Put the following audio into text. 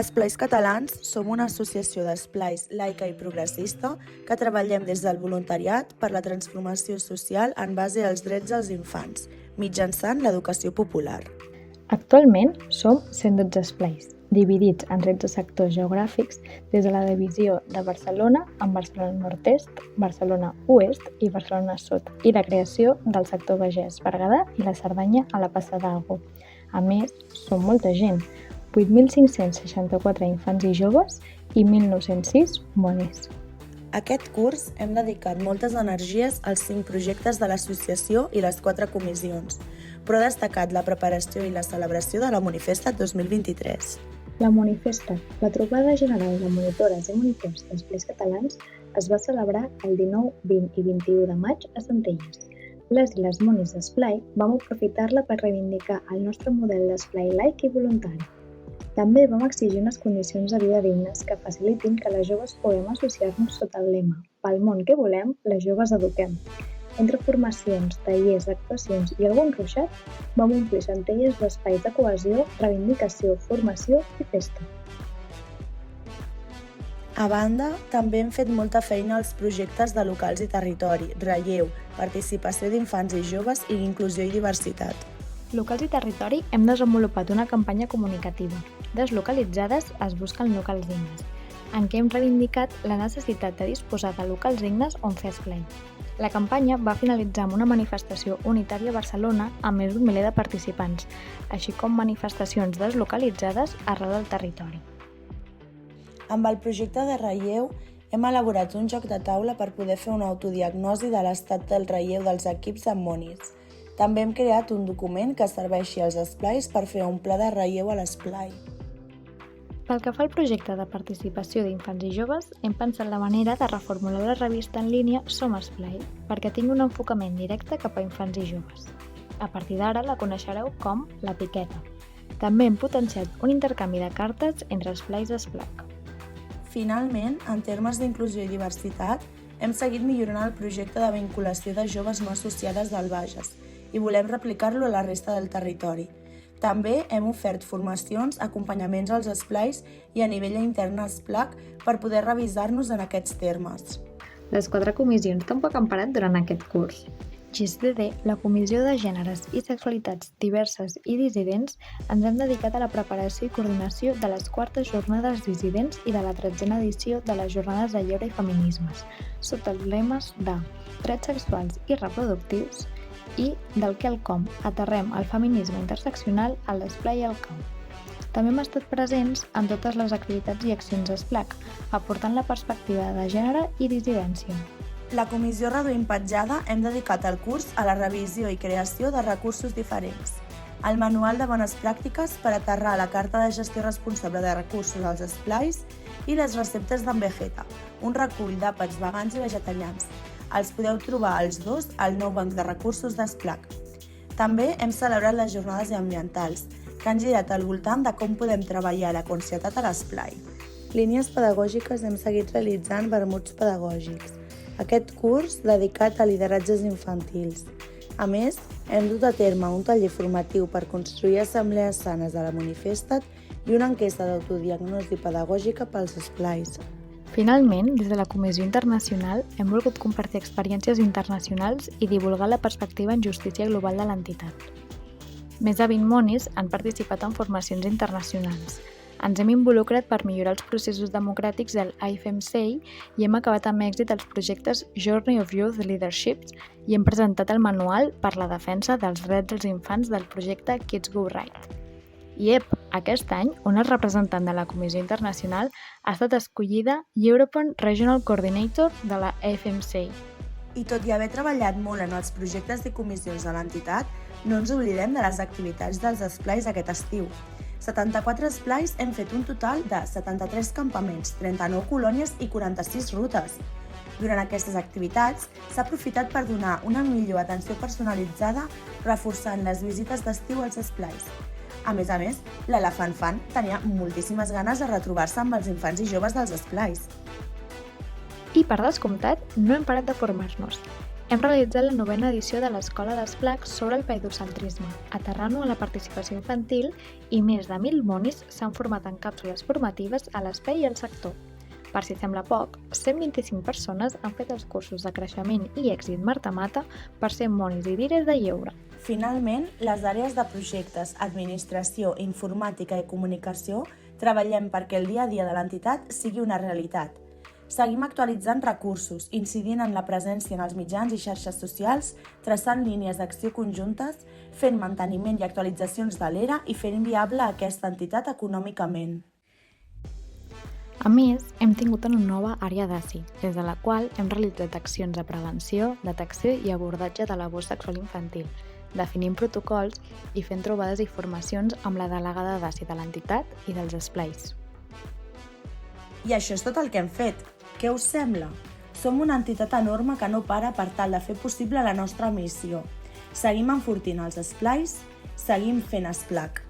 Esplais Catalans som una associació d'esplais laica i progressista que treballem des del voluntariat per la transformació social en base als drets dels infants, mitjançant l'educació popular. Actualment som 112 esplais, dividits en 13 sectors geogràfics des de la divisió de Barcelona amb Barcelona Nord-Est, Barcelona Oest i Barcelona Sud i la creació del sector Bages, Berguedà i la Cerdanya a la Passa d'Argo. A més, som molta gent, 8.564 infants i joves i 1.906 mones. Aquest curs hem dedicat moltes energies als 5 projectes de l'associació i les 4 comissions, però ha destacat la preparació i la celebració de la Monifesta 2023. La Monifesta, la trobada general de monitores i monitors d'esplais catalans, es va celebrar el 19, 20 i 21 de maig a Centelles. Les i les monis d'esplai vam aprofitar-la per reivindicar el nostre model d'esplai laic i voluntari. També vam exigir unes condicions de vida dignes que facilitin que les joves puguem associar-nos sota el lema «Pel món que volem, les joves eduquem». Entre formacions, tallers, actuacions i algun ruixat, vam omplir Centelles d'espais de cohesió, reivindicació, formació i festa. A banda, també hem fet molta feina als projectes de locals i territori, relleu, participació d'infants i joves i inclusió i diversitat. Locals i territori hem desenvolupat una campanya comunicativa. Deslocalitzades es busquen locals dignes, en què hem reivindicat la necessitat de disposar de locals dignes on fer esplai. La campanya va finalitzar amb una manifestació unitària a Barcelona amb més d'un miler de participants, així com manifestacions deslocalitzades arreu del territori. Amb el projecte de relleu hem elaborat un joc de taula per poder fer una autodiagnosi de l'estat del relleu dels equips amb monis. També hem creat un document que serveixi als esplais per fer un pla de relleu a l'esplai. Pel que fa al projecte de participació d'infants i joves, hem pensat la manera de reformular la revista en línia Som Esplai, perquè tingui un enfocament directe cap a infants i joves. A partir d'ara la coneixereu com La Piqueta. També hem potenciat un intercanvi de cartes entre esplais d'Esplac. Finalment, en termes d'inclusió i diversitat, hem seguit millorant el projecte de vinculació de joves no associades del Bages i volem replicar-lo a la resta del territori. També hem ofert formacions, acompanyaments als esplais i a nivell intern a Esplac per poder revisar-nos en aquests termes. Les 4 comissions tampoc han parat durant aquest curs. GISDD, la Comissió de Gèneres i Sexualitats Diverses i Dissidents, ens hem dedicat a la preparació i coordinació de les 4 jornades dissidents i de la 13a edició de les Jornades de Lleure i Feminismes, sota els lemes de drets sexuals i reproductius i del quelcom aterrem el feminisme interseccional a l'esplai i al camp. També hem estat presents en totes les activitats i accions d'Esplac, aportant la perspectiva de gènere i dissidència. La Comissió Reduint Petjada hem dedicat el curs a la revisió i creació de recursos diferents. El manual de bones pràctiques per aterrar la carta de gestió responsable de recursos als esplais i les receptes d'en Vegeta, un recull d'àpats vegans i vegetarians. Els podeu trobar els 2 al nou banc de recursos d'Esplac. També hem celebrat les jornades ambientals, que han girat al voltant de com podem treballar la conscietat a l'esplai. Línies pedagògiques hem seguit realitzant vermuts pedagògics. Aquest curs dedicat a lideratges infantils. A més, hem dut a terme un taller formatiu per construir assemblees sanes de la Monifesta i una enquesta d'autodiagnosi pedagògica pels esplais. Finalment, des de la Comissió Internacional hem volgut compartir experiències internacionals i divulgar la perspectiva en justícia global de l'entitat. Més de 20 monis han participat en formacions internacionals. Ens hem involucrat per millorar els processos democràtics del IFMCI i hem acabat amb èxit els projectes Journey of Youth Leaderships i hem presentat el manual per la defensa dels drets dels infants del projecte Kids Go Right. I aquest any, una representant de la Comissió Internacional ha estat escollida European Regional Coordinator de la IFMCI. I tot i haver treballat molt en els projectes i comissions de l'entitat, no ens oblidem de les activitats dels esplais aquest estiu. 74 esplais hem fet un total de 73 campaments, 39 colònies i 46 rutes. Durant aquestes activitats s'ha aprofitat per donar una millor atenció personalitzada reforçant les visites d'estiu als esplais. A més, l'Elefant Fan tenia moltíssimes ganes de retrobar-se amb els infants i joves dels esplais. I per descomptat, no hem parat de formar-nos. Hem realitzat la 9a edició de l'Escola d'Esplac sobre el pedocentrisme, aterrant-ho a la participació infantil i més de 1.000 monis s'han format en càpsules formatives a l'espai i al sector. Per si sembla poc, 125 persones han fet els cursos de creixement i èxit mata-mata per ser monis i dires de lleure. Finalment, les àrees de projectes, administració, informàtica i comunicació treballem perquè el dia a dia de l'entitat sigui una realitat. Seguim actualitzant recursos, incidint en la presència en els mitjans i xarxes socials, traçant línies d'acció conjuntes, fent manteniment i actualitzacions de l'ERA i fent viable aquesta entitat econòmicament. A més, hem tingut una nova àrea d'ASI, des de la qual hem realitzat accions de prevenció, detecció i abordatge de l'abús sexual infantil, definint protocols i fent trobades i formacions amb la delegada d'ASI de l'entitat i dels esplais. I això és tot el que hem fet. Què us sembla? Som una entitat enorme que no para per tal de fer possible la nostra missió. Seguim enfortint els esplais, seguim fent Esplac.